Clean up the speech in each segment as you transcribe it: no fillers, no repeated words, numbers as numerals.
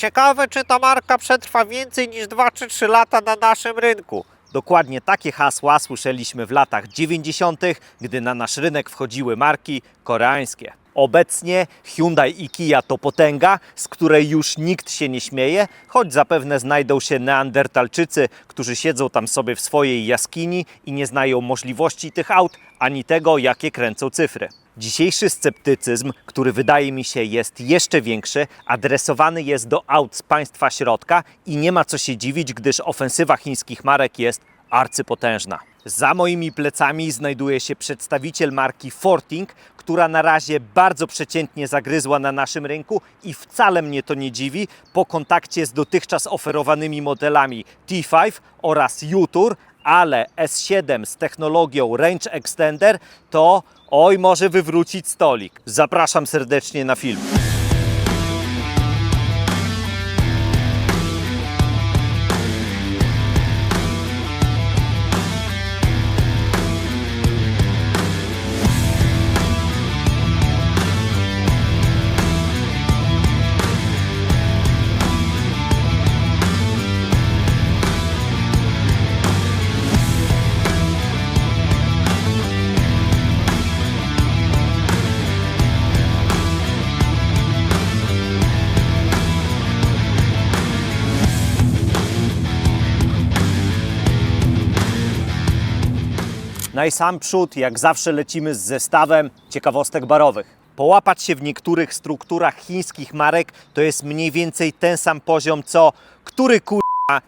Ciekawe, czy ta marka przetrwa więcej niż 2 czy 3 lata na naszym rynku. Dokładnie takie hasła słyszeliśmy w latach 90., gdy na nasz rynek wchodziły marki koreańskie. Obecnie Hyundai i Kia to potęga, z której już nikt się nie śmieje, choć zapewne znajdą się neandertalczycy, którzy siedzą tam sobie w swojej jaskini i nie znają możliwości tych aut, ani tego, jakie kręcą cyfry. Dzisiejszy sceptycyzm, który wydaje mi się jest jeszcze większy, adresowany jest do aut z państwa środka i nie ma co się dziwić, gdyż ofensywa chińskich marek jest arcypotężna. Za moimi plecami znajduje się przedstawiciel marki Forting, która na razie bardzo przeciętnie zagryzła na naszym rynku i wcale mnie to nie dziwi po kontakcie z dotychczas oferowanymi modelami T5 oraz U-Tour, ale S7 z technologią Range Extender to może wywrócić stolik. Zapraszam serdecznie na film. No i sam przód, jak zawsze lecimy z zestawem ciekawostek barowych. Połapać się w niektórych strukturach chińskich marek to jest mniej więcej ten sam poziom, co który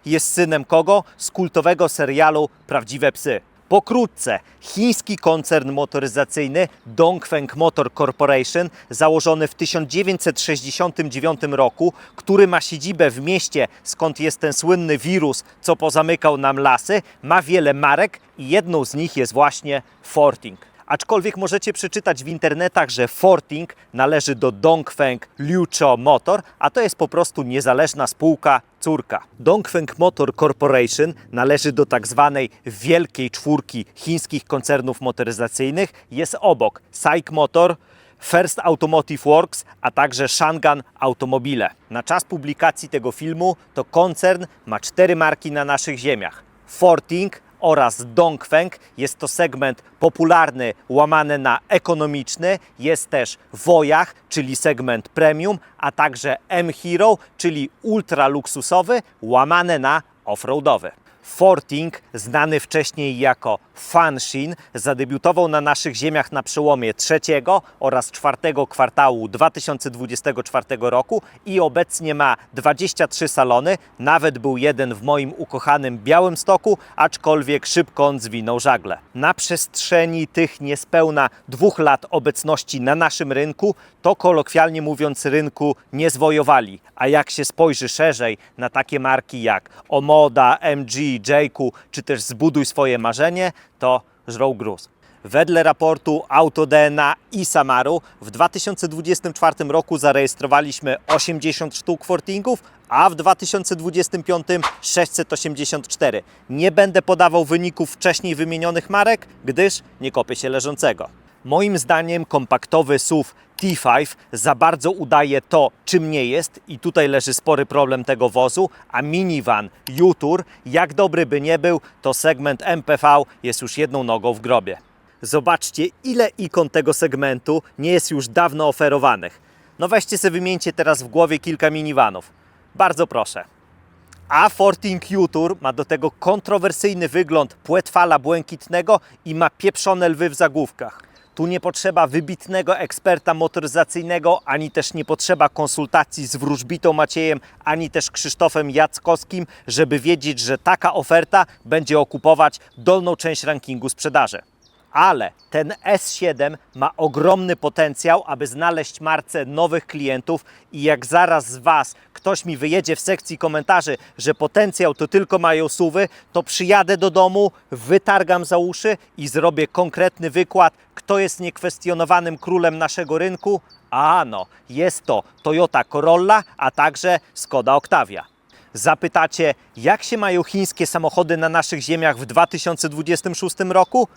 jest synem kogo z kultowego serialu Prawdziwe Psy. Pokrótce, chiński koncern motoryzacyjny Dongfeng Motor Corporation, założony w 1969 roku, który ma siedzibę w mieście, skąd jest ten słynny wirus, co pozamykał nam lasy, ma wiele marek i jedną z nich jest właśnie Forting. Aczkolwiek możecie przeczytać w internetach, że Forting należy do Dongfeng Liucho Motor, a to jest po prostu niezależna spółka córka. Dongfeng Motor Corporation należy do tak zwanej wielkiej czwórki chińskich koncernów motoryzacyjnych. Jest obok SAIC Motor, First Automotive Works, a także Shangan Automobile. Na czas publikacji tego filmu to koncern ma 4 marki na naszych ziemiach. Forting oraz Dongfeng. Jest to segment popularny łamany na ekonomiczny. Jest też Wojach, czyli segment premium, a także M-Hero, czyli ultra luksusowy, łamane na offroadowy. Forting, znany wcześniej jako Fanshin, zadebiutował na naszych ziemiach na przełomie trzeciego oraz czwartego kwartału 2024 roku i obecnie ma 23 salony, nawet był jeden w moim ukochanym Białymstoku, aczkolwiek szybko on zwinął żagle. Na przestrzeni tych niespełna 2 lat obecności na naszym rynku, to kolokwialnie mówiąc rynku nie zwojowali, a jak się spojrzy szerzej na takie marki jak Omoda, MG, Jayku, czy też Zbuduj swoje marzenie, to żrą gruz. Wedle raportu AutoDNA i Samaru w 2024 roku zarejestrowaliśmy 80 sztuk Fortingów, a w 2025 684. Nie będę podawał wyników wcześniej wymienionych marek, gdyż nie kopię się leżącego. Moim zdaniem kompaktowy SUV T5 za bardzo udaje to, czym nie jest i tutaj leży spory problem tego wozu, a minivan U-Tour, jak dobry by nie był, to segment MPV jest już jedną nogą w grobie. Zobaczcie, ile ikon tego segmentu nie jest już dawno oferowanych. No weźcie sobie wymieńcie teraz w głowie kilka minivanów. Bardzo proszę. A Forting U-Tour ma do tego kontrowersyjny wygląd płetwala błękitnego i ma pieprzone lwy w zagłówkach. Tu nie potrzeba wybitnego eksperta motoryzacyjnego, ani też nie potrzeba konsultacji z wróżbitą Maciejem, ani też Krzysztofem Jackowskim, żeby wiedzieć, że taka oferta będzie okupować dolną część rankingu sprzedaży. Ale ten S7 ma ogromny potencjał, aby znaleźć marce nowych klientów i jak zaraz z Was ktoś mi wyjedzie w sekcji komentarzy, że potencjał to tylko mają SUVy, to przyjadę do domu, wytargam za uszy i zrobię konkretny wykład, kto jest niekwestionowanym królem naszego rynku. Jest to Toyota Corolla, a także Skoda Octavia. Zapytacie, jak się mają chińskie samochody na naszych ziemiach w 2026 roku?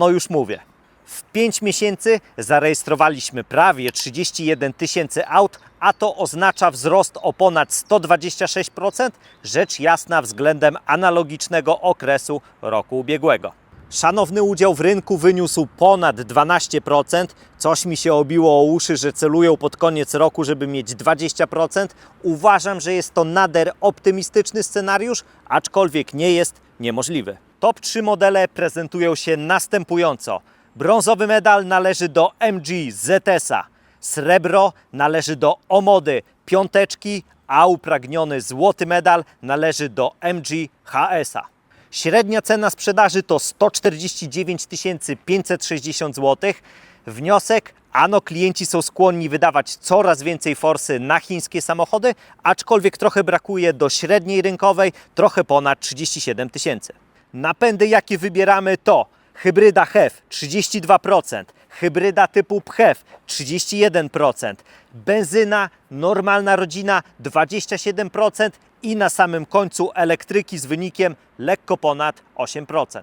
Już mówię. W 5 miesięcy zarejestrowaliśmy prawie 31 tysięcy aut, a to oznacza wzrost o ponad 126%, rzecz jasna względem analogicznego okresu roku ubiegłego. Szanowny udział w rynku wyniósł ponad 12%. Coś mi się obiło o uszy, że celują pod koniec roku, żeby mieć 20%. Uważam, że jest to nader optymistyczny scenariusz, aczkolwiek nie jest niemożliwy. Top 3 modele prezentują się następująco. Brązowy medal należy do MG ZS-a, srebro należy do Omody piąteczki, a upragniony złoty medal należy do MG HS-a. Średnia cena sprzedaży to 149 560 zł. Wniosek: ano klienci są skłonni wydawać coraz więcej forsy na chińskie samochody, aczkolwiek trochę brakuje do średniej rynkowej, trochę ponad 37 tysięcy. Napędy, jakie wybieramy, to hybryda HEV 32%, hybryda typu PHEV 31%, benzyna, normalna rodzina 27% i na samym końcu elektryki z wynikiem lekko ponad 8%.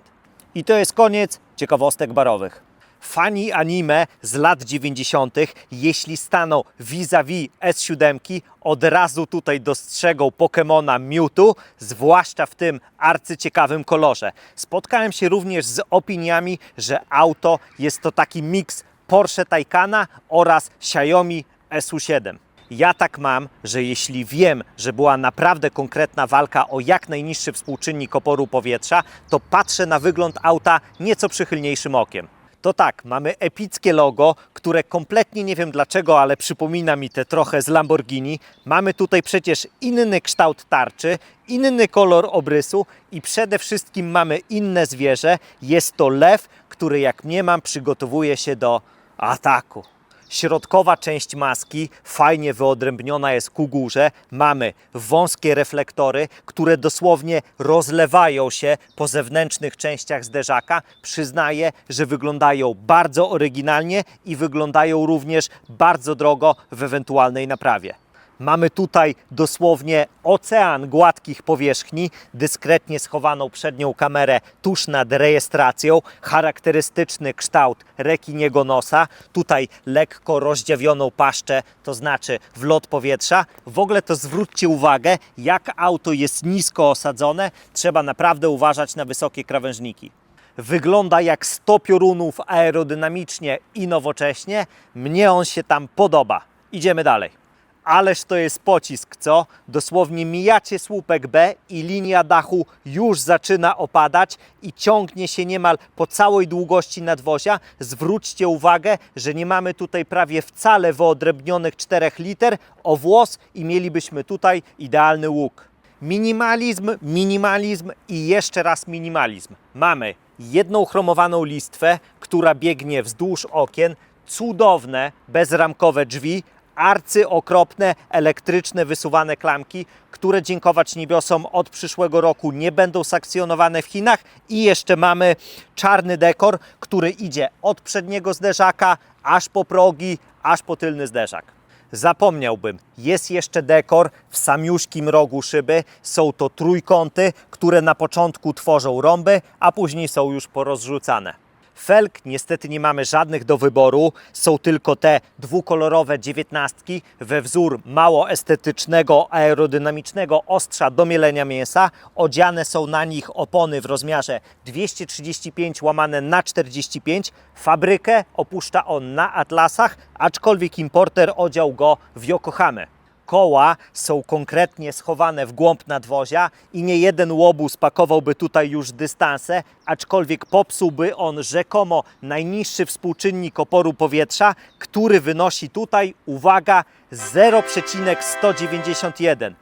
I to jest koniec ciekawostek barowych. Fani anime z lat 90., jeśli staną vis-a-vis S7, od razu tutaj dostrzegą Pokemona Mewtwo, zwłaszcza w tym arcyciekawym kolorze. Spotkałem się również z opiniami, że auto jest to taki miks Porsche Taycana oraz Xiaomi SU7. Ja tak mam, że jeśli wiem, że była naprawdę konkretna walka o jak najniższy współczynnik oporu powietrza, to patrzę na wygląd auta nieco przychylniejszym okiem. To tak, mamy epickie logo, które kompletnie nie wiem dlaczego, ale przypomina mi te trochę z Lamborghini. Mamy tutaj przecież inny kształt tarczy, inny kolor obrysu i przede wszystkim mamy inne zwierzę. Jest to lew, który jak mniemam przygotowuje się do ataku. Środkowa część maski fajnie wyodrębniona jest ku górze. Mamy wąskie reflektory, które dosłownie rozlewają się po zewnętrznych częściach zderzaka. Przyznaję, że wyglądają bardzo oryginalnie i wyglądają również bardzo drogo w ewentualnej naprawie. Mamy tutaj dosłownie ocean gładkich powierzchni, dyskretnie schowaną przednią kamerę tuż nad rejestracją, charakterystyczny kształt rekiniego nosa, tutaj lekko rozdziawioną paszczę, to znaczy wlot powietrza. W ogóle to zwróćcie uwagę, jak auto jest nisko osadzone, trzeba naprawdę uważać na wysokie krawężniki. Wygląda jak 100 piorunów aerodynamicznie i nowocześnie, mnie on się tam podoba. Idziemy dalej. Ależ to jest pocisk, co? Dosłownie mijacie słupek B i linia dachu już zaczyna opadać i ciągnie się niemal po całej długości nadwozia. Zwróćcie uwagę, że nie mamy tutaj prawie wcale wyodrębnionych 4 liter o włos i mielibyśmy tutaj idealny łuk. Minimalizm, minimalizm i jeszcze raz minimalizm. Mamy jedną chromowaną listwę, która biegnie wzdłuż okien, cudowne bezramkowe drzwi, arcyokropne, elektryczne, wysuwane klamki, które dziękować niebiosom od przyszłego roku nie będą sankcjonowane w Chinach i jeszcze mamy czarny dekor, który idzie od przedniego zderzaka, aż po progi, aż po tylny zderzak. Zapomniałbym, jest jeszcze dekor w samiuśkim rogu szyby, są to trójkąty, które na początku tworzą rąby, a później są już porozrzucane. Felg niestety nie mamy żadnych do wyboru, są tylko te dwukolorowe 19 we wzór mało estetycznego, aerodynamicznego ostrza do mielenia mięsa. Odziane są na nich opony w rozmiarze 235/45. Fabrykę opuszcza on na Atlasach, aczkolwiek importer odział go w Yokohamę. Koła są konkretnie schowane w głąb nadwozia i nie jeden łobuz pakowałby tutaj już dystanse, aczkolwiek popsułby on rzekomo najniższy współczynnik oporu powietrza, który wynosi tutaj, uwaga, 0,191.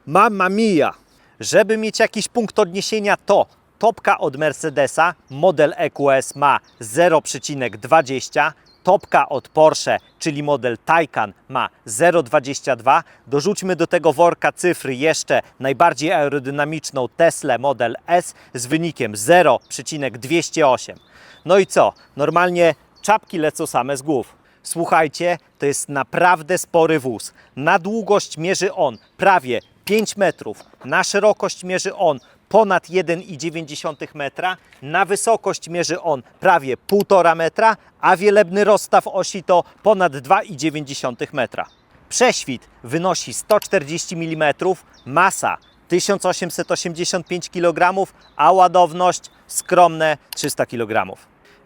Mamma mia! Żeby mieć jakiś punkt odniesienia, to topka od Mercedesa, model EQS ma 0,20, topka od Porsche, czyli model Taycan, ma 0,22. Dorzućmy do tego worka cyfry jeszcze najbardziej aerodynamiczną Teslę model S z wynikiem 0,208. No i co? Normalnie czapki lecą same z głów. Słuchajcie, to jest naprawdę spory wóz. Na długość mierzy on prawie 5 metrów, na szerokość mierzy on ponad 1,9 metra. Na wysokość mierzy on prawie 1,5 metra, a wielebny rozstaw osi to ponad 2,9 metra. Prześwit wynosi 140 mm, masa 1885 kg, a ładowność skromne 300 kg.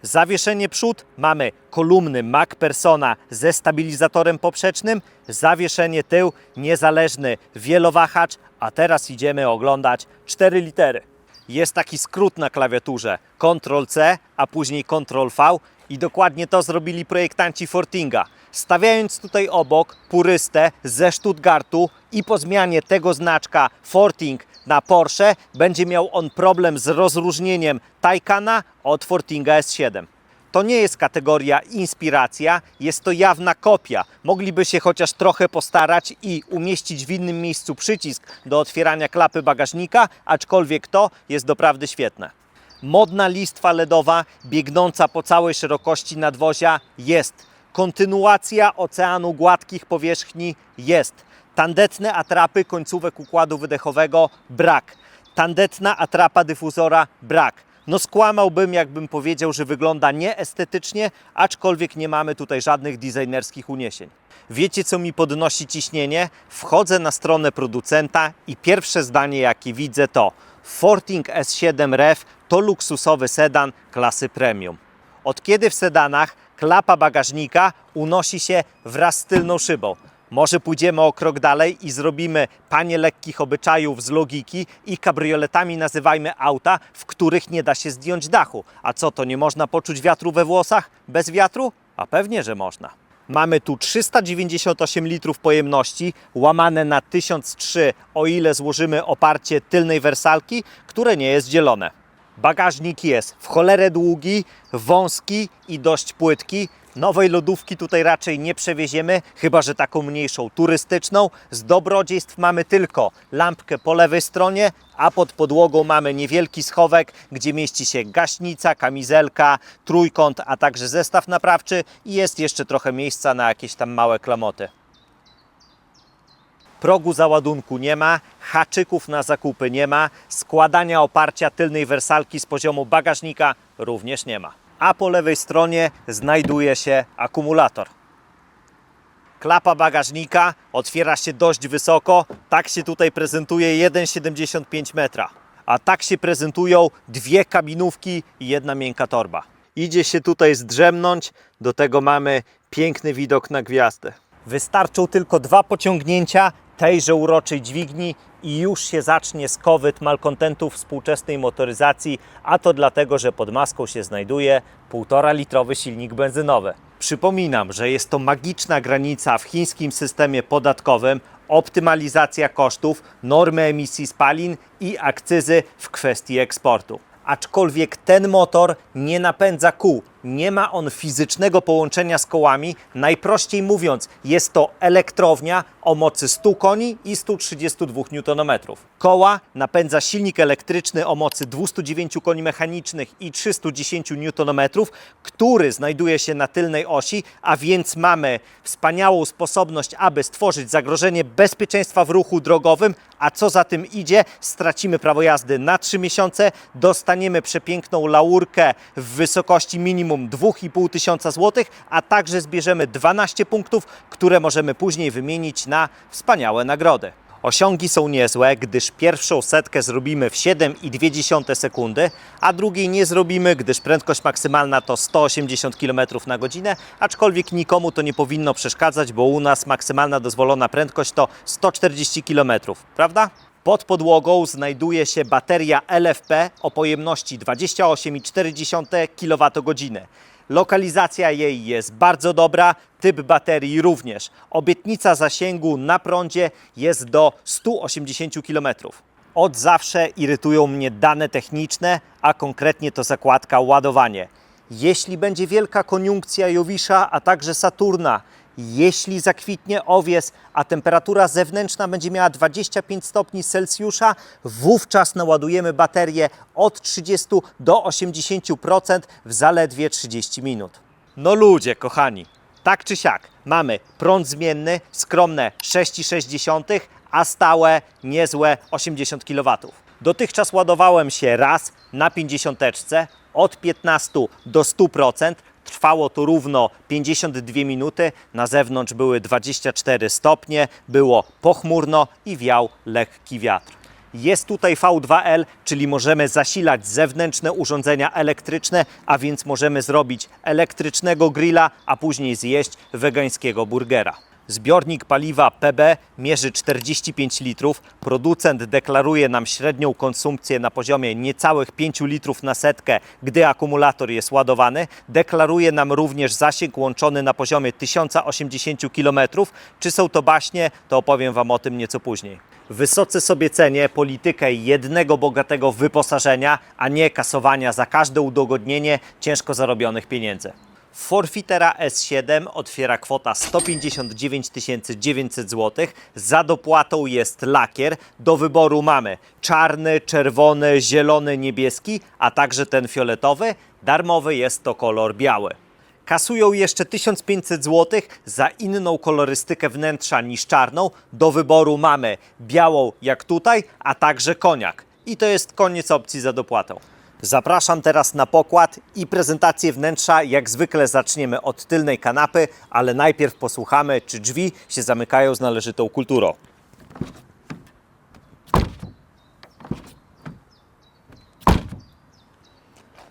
Zawieszenie przód mamy kolumny MacPhersona ze stabilizatorem poprzecznym, zawieszenie tył niezależny wielowahacz, a teraz idziemy oglądać 4 litery. Jest taki skrót na klawiaturze Ctrl-C, a później Ctrl-V i dokładnie to zrobili projektanci Fortinga. Stawiając tutaj obok purystę ze Stuttgartu i po zmianie tego znaczka Forting na Porsche będzie miał on problem z rozróżnieniem Taycana od Fortinga S7. To nie jest kategoria inspiracja, jest to jawna kopia. Mogliby się chociaż trochę postarać i umieścić w innym miejscu przycisk do otwierania klapy bagażnika, aczkolwiek to jest doprawdy świetne. Modna listwa LEDowa biegnąca po całej szerokości nadwozia jest. Kontynuacja oceanu gładkich powierzchni jest. Tandetne atrapy końcówek układu wydechowego brak. Tandetna atrapa dyfuzora brak. No skłamałbym, jakbym powiedział, że wygląda nieestetycznie, aczkolwiek nie mamy tutaj żadnych designerskich uniesień. Wiecie, co mi podnosi ciśnienie? Wchodzę na stronę producenta i pierwsze zdanie, jakie widzę, to Forting S7 REV to luksusowy sedan klasy premium. Od kiedy w sedanach klapa bagażnika unosi się wraz z tylną szybą? Może pójdziemy o krok dalej i zrobimy panie lekkich obyczajów z logiki i kabrioletami nazywajmy auta, w których nie da się zdjąć dachu. A co, to nie można poczuć wiatru we włosach bez wiatru? A pewnie, że można. Mamy tu 398 litrów pojemności, łamane na 1003, o ile złożymy oparcie tylnej wersalki, które nie jest dzielone. Bagażnik jest w cholerę długi, wąski i dość płytki. Nowej lodówki tutaj raczej nie przewieziemy, chyba że taką mniejszą, turystyczną. Z dobrodziejstw mamy tylko lampkę po lewej stronie, a pod podłogą mamy niewielki schowek, gdzie mieści się gaśnica, kamizelka, trójkąt, a także zestaw naprawczy i jest jeszcze trochę miejsca na jakieś tam małe klamoty. Progu załadunku nie ma, haczyków na zakupy nie ma, składania oparcia tylnej wersalki z poziomu bagażnika również nie ma. A po lewej stronie znajduje się akumulator. Klapa bagażnika otwiera się dość wysoko, tak się tutaj prezentuje 1,75 metra. A tak się prezentują dwie kabinówki i jedna miękka torba. Idzie się tutaj zdrzemnąć, do tego mamy piękny widok na gwiazdę. Wystarczą tylko 2 pociągnięcia tejże uroczej dźwigni i już się zacznie skowyt malkontentów współczesnej motoryzacji, a to dlatego, że pod maską się znajduje 1,5-litrowy silnik benzynowy. Przypominam, że jest to magiczna granica w chińskim systemie podatkowym, optymalizacja kosztów, normy emisji spalin i akcyzy w kwestii eksportu. Aczkolwiek ten motor nie napędza kół, nie ma on fizycznego połączenia z kołami. Najprościej mówiąc, jest to elektrownia o mocy 100 koni i 132 Nm. Koła napędza silnik elektryczny o mocy 209 koni mechanicznych i 310 Nm, który znajduje się na tylnej osi, a więc mamy wspaniałą sposobność, aby stworzyć zagrożenie bezpieczeństwa w ruchu drogowym, a co za tym idzie, stracimy prawo jazdy na 3 miesiące, dostaniemy przepiękną laurkę w wysokości minimum 2500 zł, a także zbierzemy 12 punktów, które możemy później wymienić na wspaniałe nagrody. Osiągi są niezłe, gdyż pierwszą setkę zrobimy w 7,2 sekundy, a drugiej nie zrobimy, gdyż prędkość maksymalna to 180 km na godzinę, aczkolwiek nikomu to nie powinno przeszkadzać, bo u nas maksymalna dozwolona prędkość to 140 km, prawda? Pod podłogą znajduje się bateria LFP o pojemności 28,4 kWh. Lokalizacja jej jest bardzo dobra, typ baterii również. Obietnica zasięgu na prądzie jest do 180 km. Od zawsze irytują mnie dane techniczne, a konkretnie to zakładka ładowanie. Jeśli będzie wielka koniunkcja Jowisza, a także Saturna, jeśli zakwitnie owies, a temperatura zewnętrzna będzie miała 25 stopni Celsjusza, wówczas naładujemy baterię od 30 do 80% w zaledwie 30 minut. No ludzie, kochani, tak czy siak, mamy prąd zmienny, skromne 6,6, a stałe, niezłe 80 kW. Dotychczas ładowałem się raz na 50 od 15 do 100%. Trwało to równo 52 minuty. Na zewnątrz były 24 stopnie, było pochmurno i wiał lekki wiatr. Jest tutaj V2L, czyli możemy zasilać zewnętrzne urządzenia elektryczne, a więc możemy zrobić elektrycznego grilla, a później zjeść wegańskiego burgera. Zbiornik paliwa PB mierzy 45 litrów. Producent deklaruje nam średnią konsumpcję na poziomie niecałych 5 litrów na setkę, gdy akumulator jest ładowany. Deklaruje nam również zasięg łączony na poziomie 1080 km. Czy są to baśnie, to opowiem Wam o tym nieco później. Wysoce sobie cenię politykę jednego bogatego wyposażenia, a nie kasowania za każde udogodnienie ciężko zarobionych pieniędzy. Forfitera S7 otwiera kwota 159 900 zł. Za dopłatą jest lakier. Do wyboru mamy czarny, czerwony, zielony, niebieski, a także ten fioletowy. Darmowy jest to kolor biały. Kasują jeszcze 1500 zł za inną kolorystykę wnętrza niż czarną. Do wyboru mamy białą jak tutaj, a także koniak. I to jest koniec opcji za dopłatą. Zapraszam teraz na pokład i prezentację wnętrza. Jak zwykle zaczniemy od tylnej kanapy, ale najpierw posłuchamy, czy drzwi się zamykają z należytą kulturą.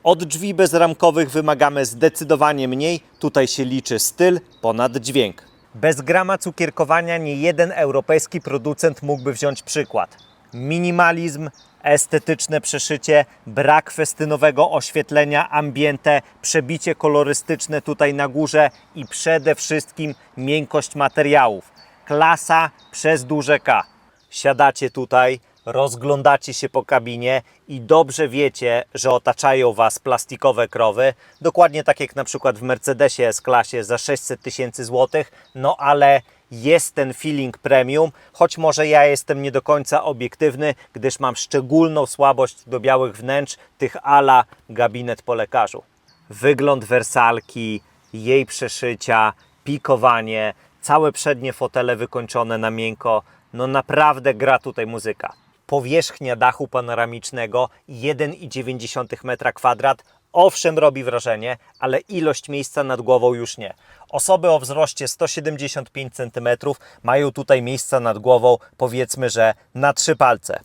Od drzwi bezramkowych wymagamy zdecydowanie mniej. Tutaj się liczy styl ponad dźwięk. Bez grama cukierkowania nie jeden europejski producent mógłby wziąć przykład. Minimalizm, estetyczne przeszycie, brak festynowego oświetlenia, ambiente, przebicie kolorystyczne tutaj na górze i przede wszystkim miękkość materiałów. Klasa przez duże K. Siadacie tutaj, rozglądacie się po kabinie i dobrze wiecie, że otaczają Was plastikowe krowy, dokładnie tak jak na przykład w Mercedesie S-klasie za 600 tysięcy złotych, no ale jest ten feeling premium, choć może ja jestem nie do końca obiektywny, gdyż mam szczególną słabość do białych wnętrz, tych ala gabinet po lekarzu. Wygląd wersalki, jej przeszycia, pikowanie, całe przednie fotele wykończone na miękko, no naprawdę gra tutaj muzyka. Powierzchnia dachu panoramicznego 1,9 m2 owszem robi wrażenie, ale ilość miejsca nad głową już nie. Osoby o wzroście 175 cm mają tutaj miejsca nad głową powiedzmy, że na 3 palce.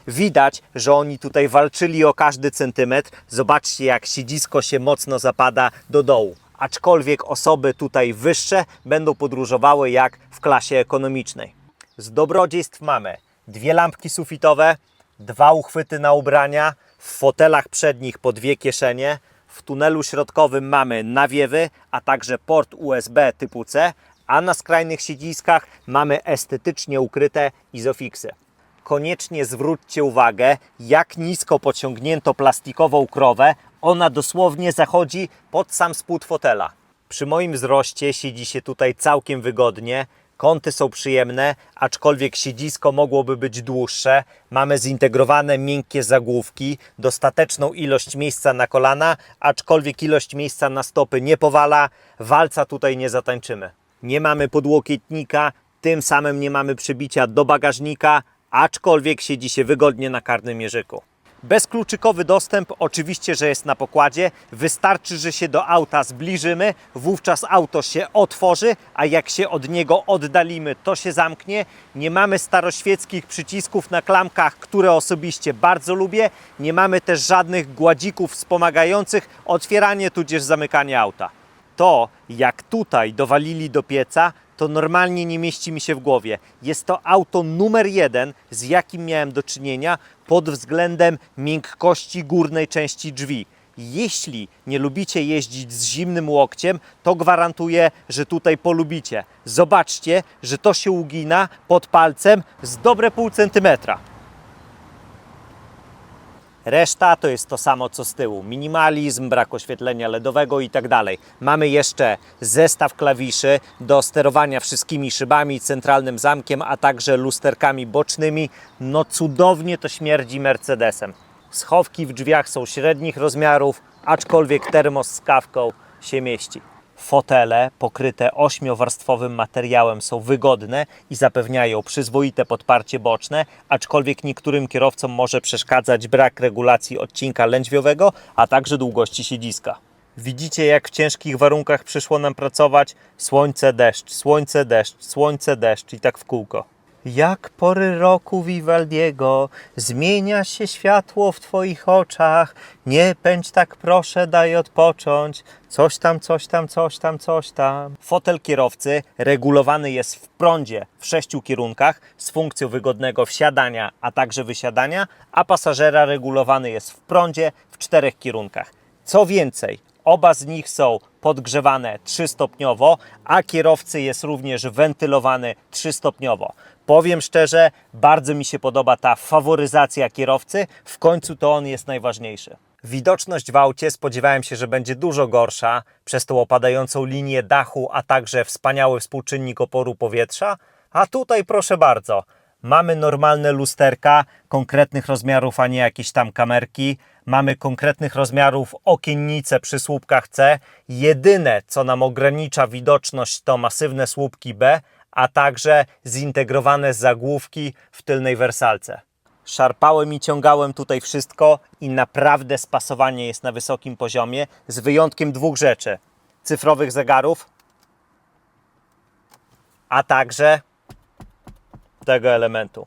Widać, że oni tutaj walczyli o każdy centymetr. Zobaczcie, jak siedzisko się mocno zapada do dołu. Aczkolwiek osoby tutaj wyższe będą podróżowały jak w klasie ekonomicznej. Z dobrodziejstw mamy 2 lampki sufitowe, 2 uchwyty na ubrania, w fotelach przednich po 2 kieszenie, w tunelu środkowym mamy nawiewy, a także port USB typu C, a na skrajnych siedziskach mamy estetycznie ukryte izofiksy. Koniecznie zwróćcie uwagę, jak nisko pociągnięto plastikową krowę, ona dosłownie zachodzi pod sam spód fotela. Przy moim wzroście siedzi się tutaj całkiem wygodnie. Kąty są przyjemne, aczkolwiek siedzisko mogłoby być dłuższe. Mamy zintegrowane miękkie zagłówki, dostateczną ilość miejsca na kolana, aczkolwiek ilość miejsca na stopy nie powala. Walca tutaj nie zatańczymy. Nie mamy podłokietnika, tym samym nie mamy przybicia do bagażnika, aczkolwiek siedzi się wygodnie na karnym jeżyku. Bezkluczykowy dostęp oczywiście, że jest na pokładzie. Wystarczy, że się do auta zbliżymy, wówczas auto się otworzy, a jak się od niego oddalimy, to się zamknie. Nie mamy staroświeckich przycisków na klamkach, które osobiście bardzo lubię. Nie mamy też żadnych gładzików wspomagających otwieranie tudzież zamykanie auta. To, jak tutaj dowalili do pieca, to normalnie nie mieści mi się w głowie. Jest to auto numer 1, z jakim miałem do czynienia pod względem miękkości górnej części drzwi. Jeśli nie lubicie jeździć z zimnym łokciem, to gwarantuję, że tutaj polubicie. Zobaczcie, że to się ugina pod palcem z dobre pół centymetra. Reszta to jest to samo co z tyłu. Minimalizm, brak oświetlenia LEDowego i tak dalej. Mamy jeszcze zestaw klawiszy do sterowania wszystkimi szybami, centralnym zamkiem, a także lusterkami bocznymi. No cudownie to śmierdzi Mercedesem. Schowki w drzwiach są średnich rozmiarów, aczkolwiek termos z kawką się mieści. Fotele pokryte 8-warstwowym materiałem są wygodne i zapewniają przyzwoite podparcie boczne, aczkolwiek niektórym kierowcom może przeszkadzać brak regulacji odcinka lędźwiowego, a także długości siedziska. Widzicie, jak w ciężkich warunkach przyszło nam pracować? Słońce, deszcz, słońce, deszcz, słońce, deszcz i tak w kółko. Jak pory roku Vivaldiego, zmienia się światło w Twoich oczach. Nie pędź tak, proszę, daj odpocząć. Coś tam, coś tam, coś tam, coś tam. Fotel kierowcy regulowany jest w prądzie w 6 kierunkach z funkcją wygodnego wsiadania, a także wysiadania, a pasażera regulowany jest w prądzie w 4 kierunkach. Co więcej, oba z nich są podgrzewane 3-stopniowo, a kierowcy jest również wentylowany 3-stopniowo. Powiem szczerze, bardzo mi się podoba ta faworyzacja kierowcy, w końcu to on jest najważniejszy. Widoczność w aucie spodziewałem się, że będzie dużo gorsza przez tą opadającą linię dachu, a także wspaniały współczynnik oporu powietrza, a tutaj proszę bardzo, mamy normalne lusterka konkretnych rozmiarów, a nie jakieś tam kamerki. Mamy konkretnych rozmiarów okiennice przy słupkach C. Jedyne, co nam ogranicza widoczność, to masywne słupki B, a także zintegrowane zagłówki w tylnej wersalce. Szarpałem i ciągałem tutaj wszystko i naprawdę spasowanie jest na wysokim poziomie, z wyjątkiem 2 rzeczy. Cyfrowych zegarów, a także tego elementu.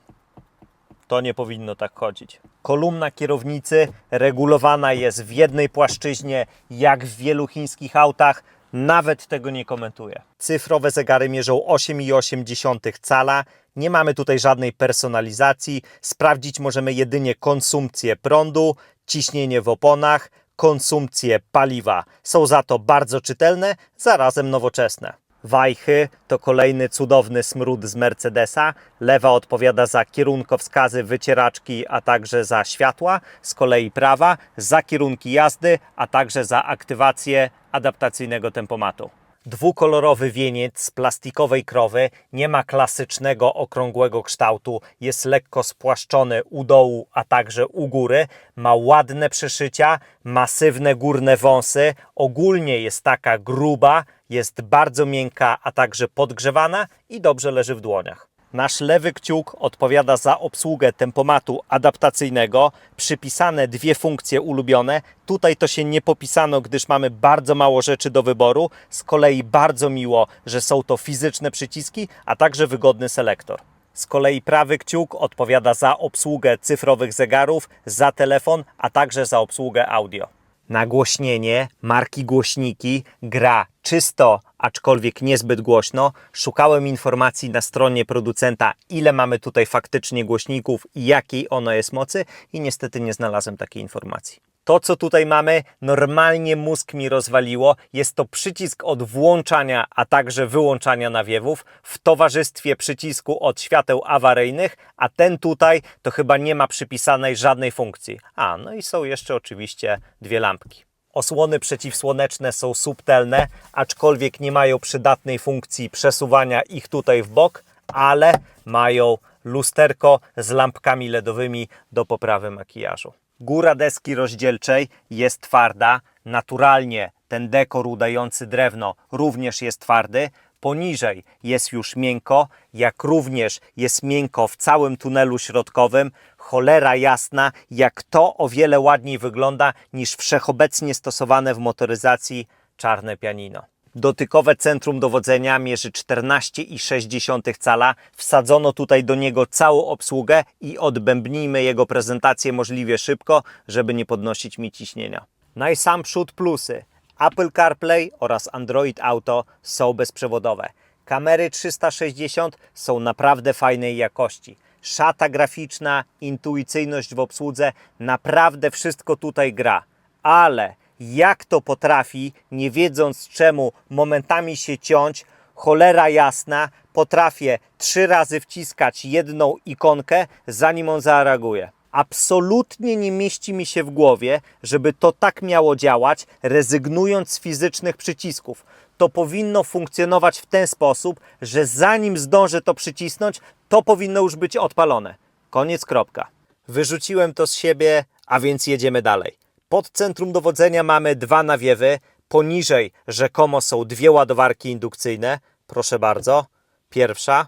To nie powinno tak chodzić. Kolumna kierownicy regulowana jest w jednej płaszczyźnie, jak w wielu chińskich autach. Nawet tego nie komentuję. Cyfrowe zegary mierzą 8,8 cala. Nie mamy tutaj żadnej personalizacji. Sprawdzić możemy jedynie konsumpcję prądu, ciśnienie w oponach, konsumpcję paliwa. Są za to bardzo czytelne, zarazem nowoczesne. Wajchy to kolejny cudowny smród z Mercedesa. Lewa odpowiada za kierunkowskazy, wycieraczki, a także za światła. Z kolei prawa za kierunki jazdy, a także za aktywację adaptacyjnego tempomatu. Dwukolorowy wieniec z plastikowej krowy, nie ma klasycznego okrągłego kształtu, jest lekko spłaszczony u dołu, a także u góry, ma ładne przeszycia, masywne górne wąsy, ogólnie jest taka gruba, jest bardzo miękka, a także podgrzewana i dobrze leży w dłoniach. Nasz lewy kciuk odpowiada za obsługę tempomatu adaptacyjnego. Przypisane 2 funkcje ulubione. Tutaj to się nie popisano, gdyż mamy bardzo mało rzeczy do wyboru. Z kolei bardzo miło, że są to fizyczne przyciski, a także wygodny selektor. Z kolei prawy kciuk odpowiada za obsługę cyfrowych zegarów, za telefon, a także za obsługę audio. Nagłośnienie marki Głośniki gra czysto, aczkolwiek niezbyt głośno. Szukałem informacji na stronie producenta, ile mamy tutaj faktycznie głośników i jakiej ono jest mocy i niestety nie znalazłem takiej informacji. To, co tutaj mamy, normalnie mózg mi rozwaliło. Jest to przycisk od włączania, a także wyłączania nawiewów w towarzystwie przycisku od świateł awaryjnych, a ten tutaj to chyba nie ma przypisanej żadnej funkcji. No i są jeszcze oczywiście 2 lampki. Osłony przeciwsłoneczne są subtelne, aczkolwiek nie mają przydatnej funkcji przesuwania ich tutaj w bok, ale mają lusterko z lampkami LEDowymi do poprawy makijażu. Góra deski rozdzielczej jest twarda, naturalnie ten dekor udający drewno również jest twardy, poniżej jest już miękko, jak również jest miękko w całym tunelu środkowym. Cholera jasna, jak to o wiele ładniej wygląda niż wszechobecnie stosowane w motoryzacji czarne pianino. Dotykowe centrum dowodzenia mierzy 14,6 cala. Wsadzono tutaj do niego całą obsługę i odbębnijmy jego prezentację możliwie szybko, żeby nie podnosić mi ciśnienia. No i sam przód plusy. Apple CarPlay oraz Android Auto są bezprzewodowe. Kamery 360 są naprawdę fajnej jakości. Szata graficzna, intuicyjność w obsłudze, naprawdę wszystko tutaj gra. Ale jak to potrafi, nie wiedząc czemu, momentami się ciąć, cholera jasna, potrafię 3 razy wciskać jedną ikonkę, zanim on zareaguje. Absolutnie nie mieści mi się w głowie, żeby to tak miało działać, rezygnując z fizycznych przycisków. To powinno funkcjonować w ten sposób, że zanim zdążę to przycisnąć, to powinno już być odpalone. Koniec, kropka. Wyrzuciłem to z siebie, a więc jedziemy dalej. Pod centrum dowodzenia mamy 2 nawiewy. Poniżej rzekomo są dwie ładowarki indukcyjne. Proszę bardzo. Pierwsza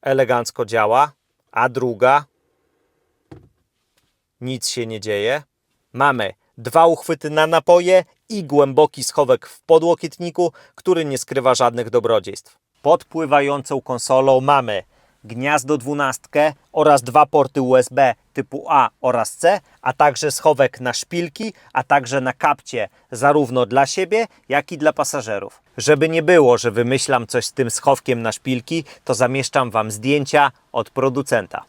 elegancko działa, a druga nic się nie dzieje. Mamy dwa uchwyty na napoje i głęboki schowek w podłokietniku, który nie skrywa żadnych dobrodziejstw. Pod pływającą konsolą mamy gniazdo 12 oraz dwa porty USB typu A oraz C, a także schowek na szpilki, a także na kapcie zarówno dla siebie, jak i dla pasażerów. Żeby nie było, że wymyślam coś z tym schowkiem na szpilki, to zamieszczam Wam zdjęcia od producenta.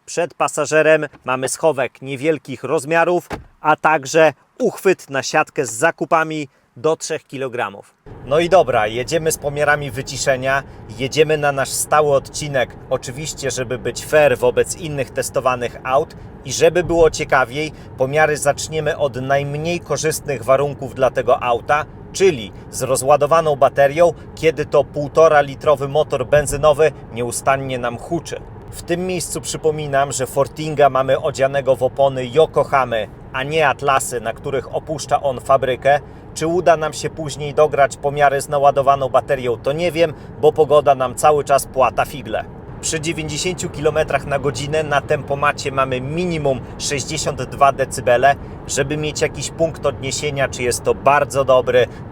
Przed pasażerem mamy schowek niewielkich rozmiarów, a także uchwyt na siatkę z zakupami do 3 kg. No i dobra, jedziemy z pomiarami wyciszenia, jedziemy na nasz stały odcinek, oczywiście żeby być fair wobec innych testowanych aut i żeby było ciekawiej, pomiary zaczniemy od najmniej korzystnych warunków dla tego auta, czyli z rozładowaną baterią, kiedy to 1,5 litrowy motor benzynowy nieustannie nam huczy. W tym miejscu przypominam, że Fortinga mamy odzianego w opony Yokohamy, a nie Atlasy, na których opuszcza on fabrykę. Czy uda nam się później dograć pomiary z naładowaną baterią, to nie wiem, bo pogoda nam cały czas płata figle. Przy 90 km na godzinę na tempomacie mamy minimum 62 dB. Żeby mieć jakiś punkt odniesienia, czy jest to bardzo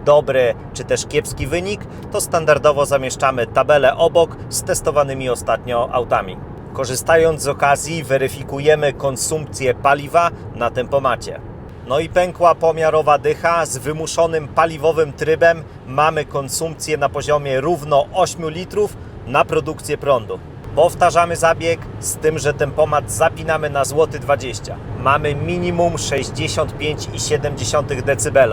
dobry, czy też kiepski wynik, to standardowo zamieszczamy tabelę obok z testowanymi ostatnio autami. Korzystając z okazji, weryfikujemy konsumpcję paliwa na tempomacie. No i pękła pomiarowa dycha z wymuszonym paliwowym trybem. Mamy konsumpcję na poziomie równo 8 litrów na produkcję prądu. Powtarzamy zabieg z tym, że tempomat zapinamy na złoty 20. Mamy minimum 65,7 dB.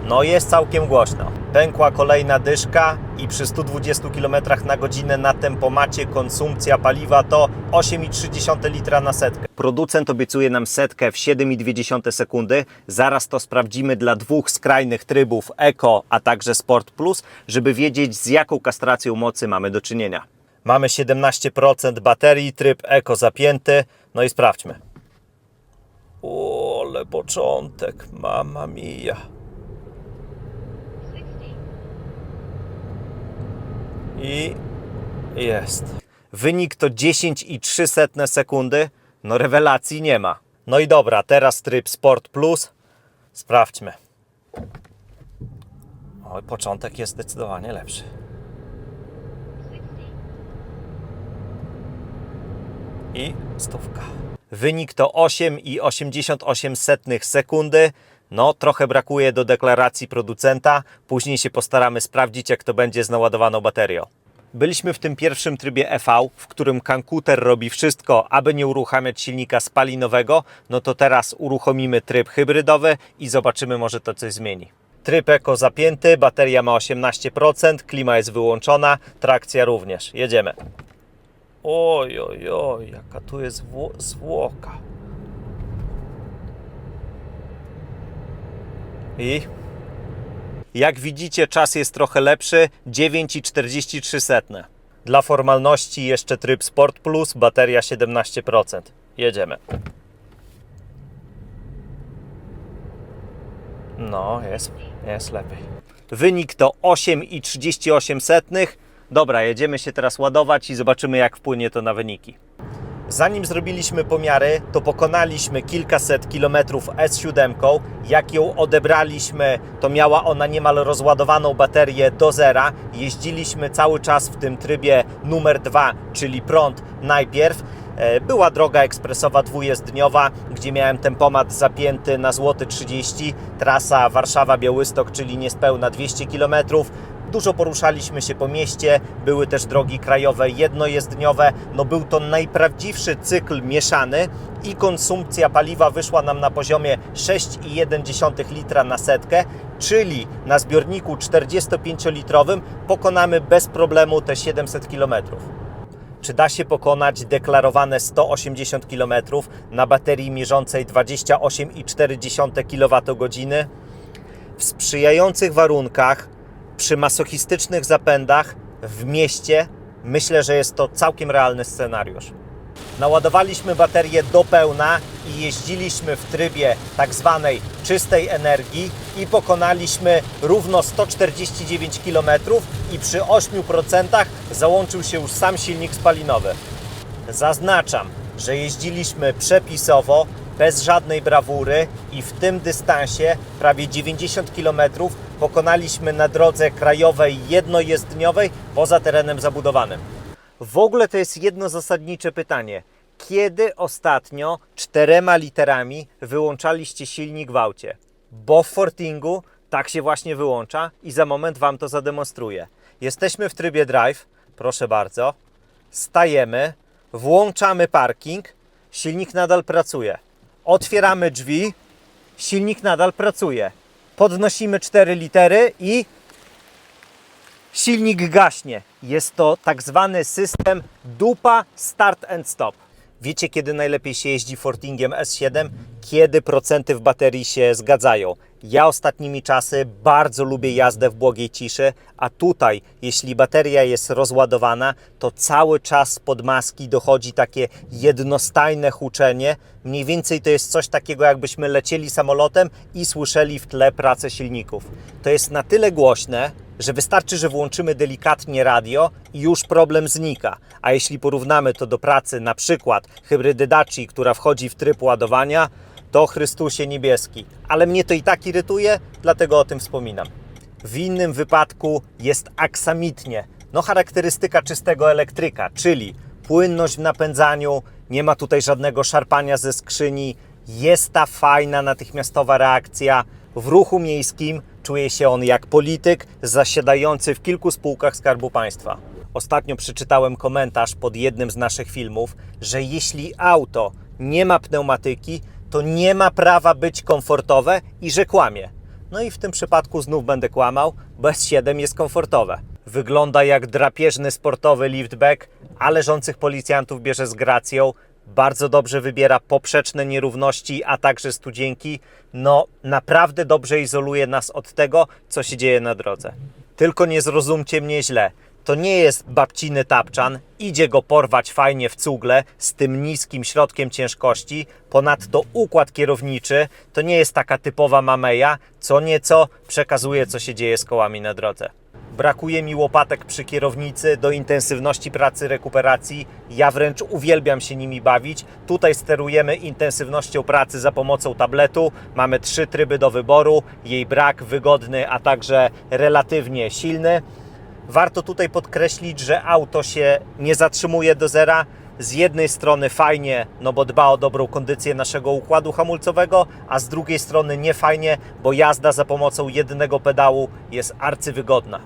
No jest całkiem głośno. Pękła kolejna dyszka i przy 120 km na godzinę na tempomacie konsumpcja paliwa to 8,3 litra na setkę. Producent obiecuje nam setkę w 7,2 sekundy. Zaraz to sprawdzimy dla dwóch skrajnych trybów Eco, a także Sport Plus, żeby wiedzieć, z jaką kastracją mocy mamy do czynienia. Mamy 17% baterii, tryb Eco zapięty. No i sprawdźmy. O, ale początek, mamma mia. I jest. Wynik to 10,3 sekundy. No rewelacji nie ma. No i dobra, teraz tryb Sport Plus. Sprawdźmy. Oj, początek jest zdecydowanie lepszy. I stówka. Wynik to 8,88 sekundy. No, trochę brakuje do deklaracji producenta. Później się postaramy sprawdzić, jak to będzie z naładowaną baterią. Byliśmy w tym pierwszym trybie EV, w którym komputer robi wszystko, aby nie uruchamiać silnika spalinowego. No to teraz uruchomimy tryb hybrydowy i zobaczymy, może to coś zmieni. Tryb Eco zapięty, bateria ma 18%, klima jest wyłączona, trakcja również. Jedziemy. Oj, oj, oj, jaka tu jest zwłoka. I jak widzicie, czas jest trochę lepszy, 9,43. Dla formalności jeszcze tryb Sport Plus, bateria 17%. Jedziemy. No, jest lepiej. Wynik to 8,38. Dobra, jedziemy się teraz ładować i zobaczymy, jak wpłynie to na wyniki. Zanim zrobiliśmy pomiary, to pokonaliśmy kilkaset kilometrów S7. Jak ją odebraliśmy, to miała ona niemal rozładowaną baterię do zera. Jeździliśmy cały czas w tym trybie numer 2, czyli prąd najpierw. Była droga ekspresowa dwujezdniowa, gdzie miałem tempomat zapięty na złoty 30. Trasa Warszawa-Białystok, czyli niespełna 200 km. Dużo poruszaliśmy się po mieście, były też drogi krajowe jednojezdniowe. No był to najprawdziwszy cykl mieszany i konsumpcja paliwa wyszła nam na poziomie 6,1 litra na setkę, czyli na zbiorniku 45-litrowym pokonamy bez problemu te 700 km. Czy da się pokonać deklarowane 180 km na baterii mierzącej 28,4 kWh? W sprzyjających warunkach, przy masochistycznych zapędach w mieście myślę, że jest to całkiem realny scenariusz. Naładowaliśmy baterię do pełna i jeździliśmy w trybie tak zwanej czystej energii i pokonaliśmy równo 149 km i przy 8% załączył się już sam silnik spalinowy. Zaznaczam, że jeździliśmy przepisowo, bez żadnej brawury i w tym dystansie prawie 90 km pokonaliśmy na drodze krajowej jednojezdniowej poza terenem zabudowanym. W ogóle to jest jedno zasadnicze pytanie. Kiedy ostatnio 4 literami wyłączaliście silnik w aucie? Bo w Fortingu tak się właśnie wyłącza i za moment Wam to zademonstruję. Jesteśmy w trybie drive, proszę bardzo, stajemy, włączamy parking, silnik nadal pracuje. Otwieramy drzwi, silnik nadal pracuje. Podnosimy 4 litery i silnik gaśnie. Jest to tak zwany system dupa start and stop. Wiecie, kiedy najlepiej się jeździ Fortingiem S7? Kiedy procenty w baterii się zgadzają. Ja ostatnimi czasy bardzo lubię jazdę w błogiej ciszy, a tutaj, jeśli bateria jest rozładowana, to cały czas spod maski dochodzi takie jednostajne huczenie. Mniej więcej to jest coś takiego, jakbyśmy lecieli samolotem i słyszeli w tle pracę silników. To jest na tyle głośne, że wystarczy, że włączymy delikatnie radio i już problem znika. A jeśli porównamy to do pracy na przykład hybrydy Daci, która wchodzi w tryb ładowania, to Chrystusie niebieski. Ale mnie to i tak irytuje, dlatego o tym wspominam. W innym wypadku jest aksamitnie. No charakterystyka czystego elektryka, czyli płynność w napędzaniu, nie ma tutaj żadnego szarpania ze skrzyni, jest ta fajna, natychmiastowa reakcja. W ruchu miejskim czuje się on jak polityk zasiadający w kilku spółkach Skarbu Państwa. Ostatnio przeczytałem komentarz pod jednym z naszych filmów, że jeśli auto nie ma pneumatyki, to nie ma prawa być komfortowe i że kłamie. No i w tym przypadku znów będę kłamał, bo S7 jest komfortowe. Wygląda jak drapieżny sportowy liftback, a leżących policjantów bierze z gracją. Bardzo dobrze wybiera poprzeczne nierówności, a także studzienki. No naprawdę dobrze izoluje nas od tego, co się dzieje na drodze. Tylko nie zrozumcie mnie źle. To nie jest babciny tapczan, idzie go porwać fajnie w cugle z tym niskim środkiem ciężkości. Ponadto układ kierowniczy to nie jest taka typowa mameja, co nieco przekazuje, co się dzieje z kołami na drodze. Brakuje mi łopatek przy kierownicy do intensywności pracy rekuperacji. Ja wręcz uwielbiam się nimi bawić. Tutaj sterujemy intensywnością pracy za pomocą tabletu. Mamy 3 tryby do wyboru. Jej brak, wygodny, a także relatywnie silny. Warto tutaj podkreślić, że auto się nie zatrzymuje do zera. Z jednej strony fajnie, no bo dba o dobrą kondycję naszego układu hamulcowego, a z drugiej strony nie fajnie, bo jazda za pomocą jednego pedału jest arcywygodna.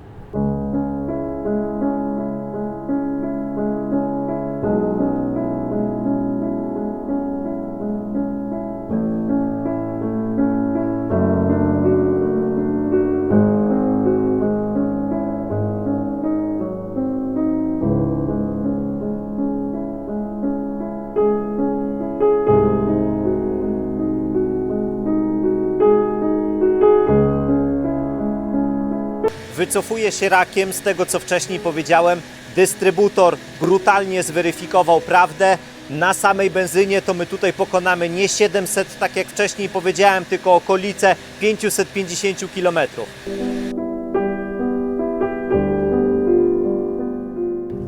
Wycofuję się rakiem z tego, co wcześniej powiedziałem. Dystrybutor brutalnie zweryfikował prawdę. Na samej benzynie to my tutaj pokonamy nie 700, tak jak wcześniej powiedziałem, tylko okolice 550 km.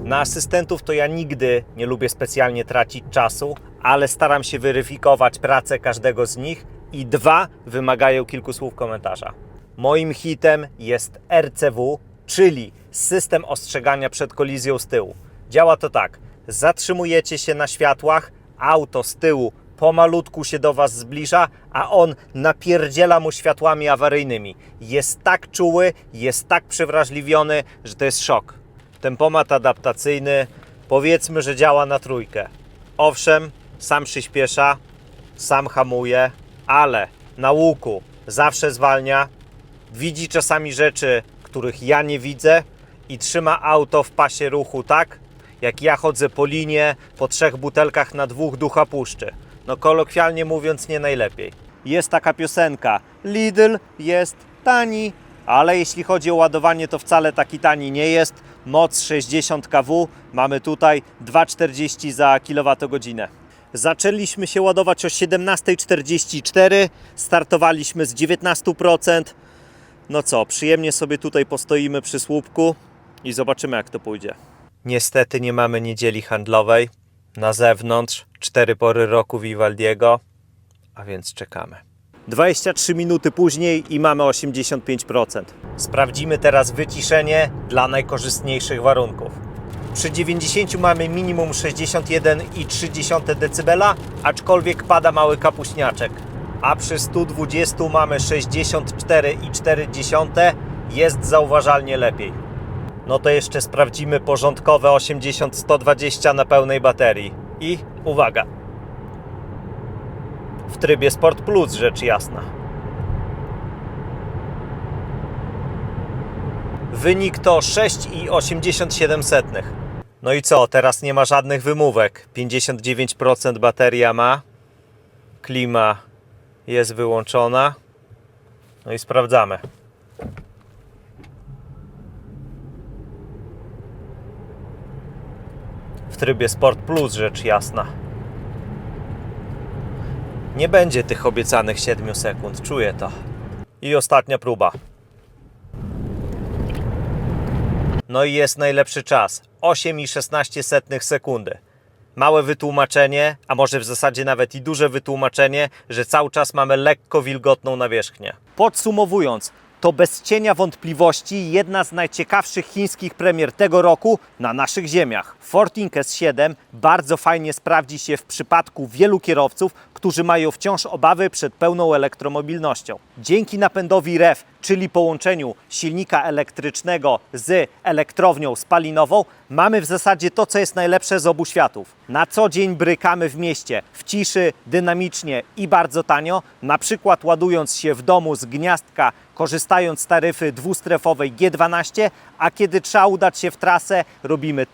Na asystentów to ja nigdy nie lubię specjalnie tracić czasu, ale staram się weryfikować pracę każdego z nich i 2 wymagają kilku słów komentarza. Moim hitem jest RCW, czyli system ostrzegania przed kolizją z tyłu. Działa to tak, zatrzymujecie się na światłach, auto z tyłu pomalutku się do Was zbliża, a on napierdziela mu światłami awaryjnymi. Jest tak czuły, jest tak przewrażliwiony, że to jest szok. Tempomat adaptacyjny, powiedzmy, że działa na 3. Owszem, sam przyspiesza, sam hamuje, ale na łuku zawsze zwalnia, widzi czasami rzeczy, których ja nie widzę i trzyma auto w pasie ruchu tak, jak ja chodzę po linie po 3 butelkach na 2 ducha puszczy. No kolokwialnie mówiąc, nie najlepiej. Jest taka piosenka, Lidl jest tani, ale jeśli chodzi o ładowanie, to wcale taki tani nie jest. moc 60 kW, mamy tutaj 2,40 za kWh. Zaczęliśmy się ładować o 17:44, startowaliśmy z 19%. No co, przyjemnie sobie tutaj postoimy przy słupku i zobaczymy, jak to pójdzie. Niestety nie mamy niedzieli handlowej. Na zewnątrz 4 pory roku Vivaldiego, a więc czekamy. 23 minuty później i mamy 85%. Sprawdzimy teraz wyciszenie dla najkorzystniejszych warunków. Przy 90 mamy minimum 61,3 dB, aczkolwiek pada mały kapuśniaczek. A przy 120 mamy 64,4, jest zauważalnie lepiej. No to jeszcze sprawdzimy porządkowe 80-120 na pełnej baterii. I uwaga! W trybie Sport Plus, rzecz jasna. Wynik to 6,87. No i co? Teraz nie ma żadnych wymówek. 59% bateria ma. Klima jest wyłączona. No i sprawdzamy. W trybie Sport Plus, rzecz jasna. Nie będzie tych obiecanych 7 sekund, czuję to. I ostatnia próba. No i jest najlepszy czas. 8,16 sekundy. Małe wytłumaczenie, a może w zasadzie nawet i duże wytłumaczenie, że cały czas mamy lekko wilgotną nawierzchnię. Podsumowując, to bez cienia wątpliwości jedna z najciekawszych chińskich premier tego roku na naszych ziemiach. Forting S7 bardzo fajnie sprawdzi się w przypadku wielu kierowców, którzy mają wciąż obawy przed pełną elektromobilnością. Dzięki napędowi REV, czyli połączeniu silnika elektrycznego z elektrownią spalinową, mamy w zasadzie to, co jest najlepsze z obu światów. Na co dzień brykamy w mieście, w ciszy, dynamicznie i bardzo tanio, na przykład ładując się w domu z gniazdka, korzystając z taryfy dwustrefowej G12, a kiedy trzeba udać się w trasę, robimy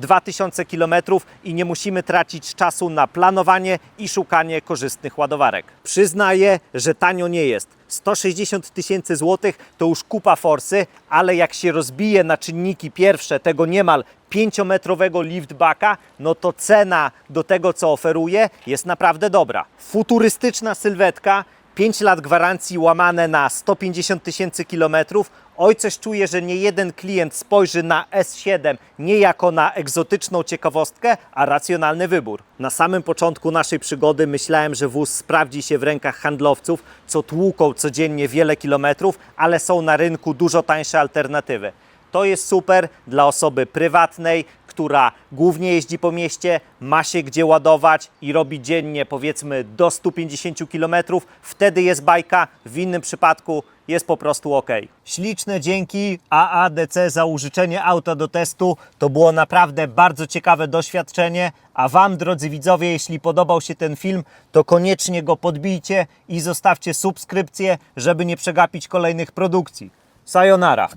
1000-2000 km i nie musimy tracić czasu na planowanie i szukanie korzystnych ładowarek. Przyznaję, że tanio nie jest. 160 000 złotych to już kupa forsy, ale jak się rozbije na czynniki pierwsze tego niemal 5-metrowego liftbacka, no to cena do tego, co oferuje, jest naprawdę dobra. Futurystyczna sylwetka, 5 lat gwarancji łamane na 150 000 kilometrów. Oj, coś czuję, że nie jeden klient spojrzy na S7 nie jako na egzotyczną ciekawostkę, a racjonalny wybór. Na samym początku naszej przygody myślałem, że wóz sprawdzi się w rękach handlowców, co tłuką codziennie wiele kilometrów, ale są na rynku dużo tańsze alternatywy. To jest super dla osoby prywatnej, która głównie jeździ po mieście, ma się gdzie ładować i robi dziennie powiedzmy do 150 km. Wtedy jest bajka, w innym przypadku jest po prostu ok. Śliczne dzięki AADC za użyczenie auta do testu. To było naprawdę bardzo ciekawe doświadczenie. A Wam, drodzy widzowie, jeśli podobał się ten film, to koniecznie go podbijcie i zostawcie subskrypcję, żeby nie przegapić kolejnych produkcji. Sayonara!